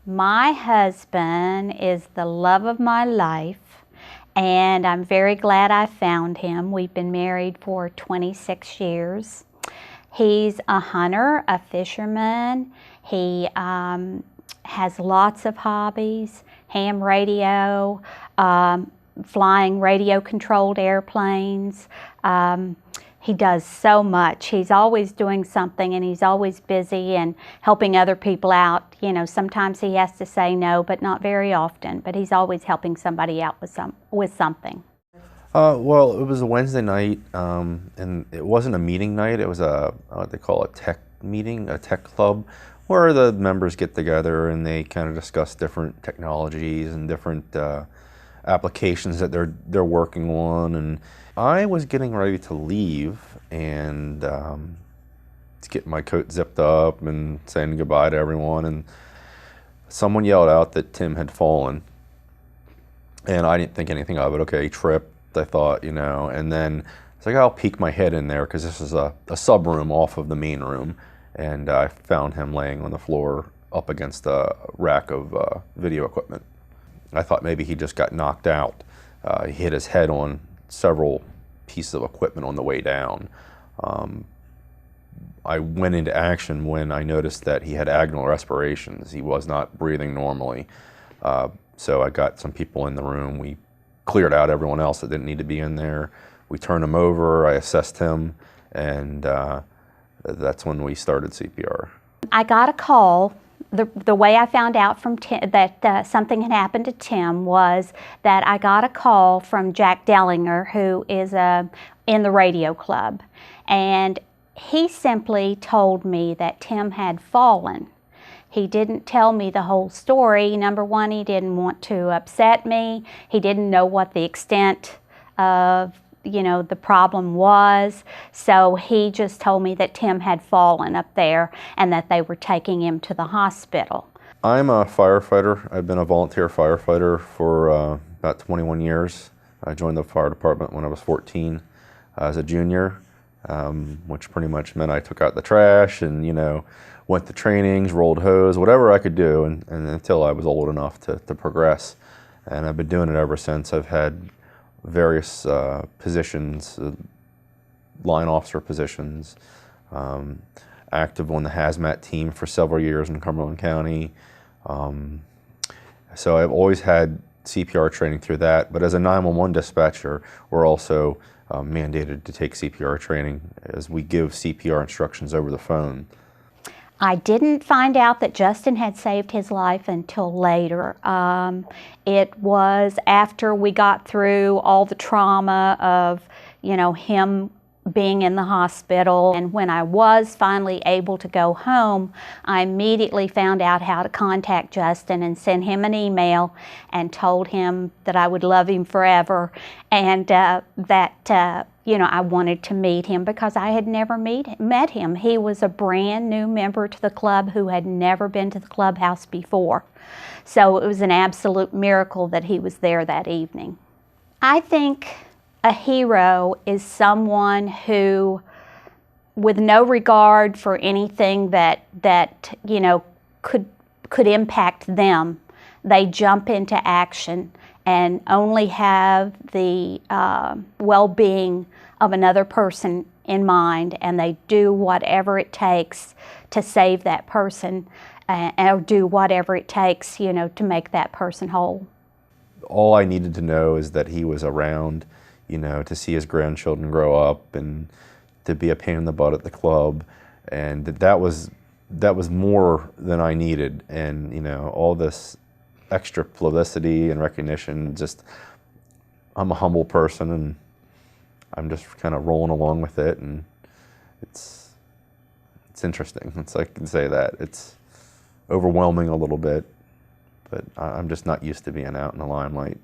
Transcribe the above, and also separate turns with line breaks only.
My husband is the love of my life, and I'm very glad I found him. We've been married for 26 years. He's a hunter, a fisherman. He has lots of hobbies: ham radio, flying radio-controlled airplanes. He does so much. He's always doing something, and he's always busy and helping other people out. You know, sometimes he has to say no, but not very often. But he's always helping somebody out with something.
Well, it was a Wednesday night, and it wasn't a meeting night. It was what they call a tech meeting, a tech club, where the members get together and they kind of discuss different technologies and different applications that they're working on. And I was getting ready to leave and to get my coat zipped up and saying goodbye to everyone, and someone yelled out that Tim had fallen, and I didn't think anything of it. Okay, he tripped, I thought, you know, and then it's like, I'll peek my head in there because this is a sub room off of the main room, and I found him laying on the floor up against a rack of video equipment. I thought maybe he just got knocked out. He hit his head on several pieces of equipment on the way down. I went into action when I noticed that he had agonal respirations. He was not breathing normally. So I got some people in the room. We cleared out everyone else that didn't need to be in there. We turned him over, I assessed him, and that's when we started CPR. I got a call. The way I found out from Tim that something had happened to Tim was that I got a call from Jack Dellinger, who is in the radio club, and he simply told me that Tim had fallen. He didn't tell me the whole story. Number one, he didn't want to upset me. He didn't know what the extent of the problem was. So he just told me that Tim had fallen up there and that they were taking him to the hospital. I'm a firefighter. I've been a volunteer firefighter for about 21 years. I joined the fire department when I was 14 as a junior, which pretty much meant I took out the trash and, went to trainings, rolled hose, whatever I could do, and until I was old enough to progress. And I've been doing it ever since. I've had various positions, line officer positions, active on the hazmat team for several years in Cumberland County. So I've always had CPR training through that, but as a 911 dispatcher, we're also mandated to take CPR training as we give CPR instructions over the phone. I didn't find out that Justin had saved his life until later. It was after we got through all the trauma of, him being in the hospital. And when I was finally able to go home, I immediately found out how to contact Justin and sent him an email and told him that I would love him forever, and that I wanted to meet him because I had never met him. He was a brand new member to the club who had never been to the clubhouse before. So it was an absolute miracle that he was there that evening. I think a hero is someone who, with no regard for anything that could impact them, they jump into action and only have the well-being of another person in mind, and they do whatever it takes to save that person, or do whatever it takes, to make that person whole. All I needed to know is that he was around, to see his grandchildren grow up and to be a pain in the butt at the club, and that was more than I needed. And all this extra publicity and recognition, I'm a humble person, and I'm just kind of rolling along with it, and it's interesting. It's like I can say that. It's overwhelming a little bit, but I'm just not used to being out in the limelight.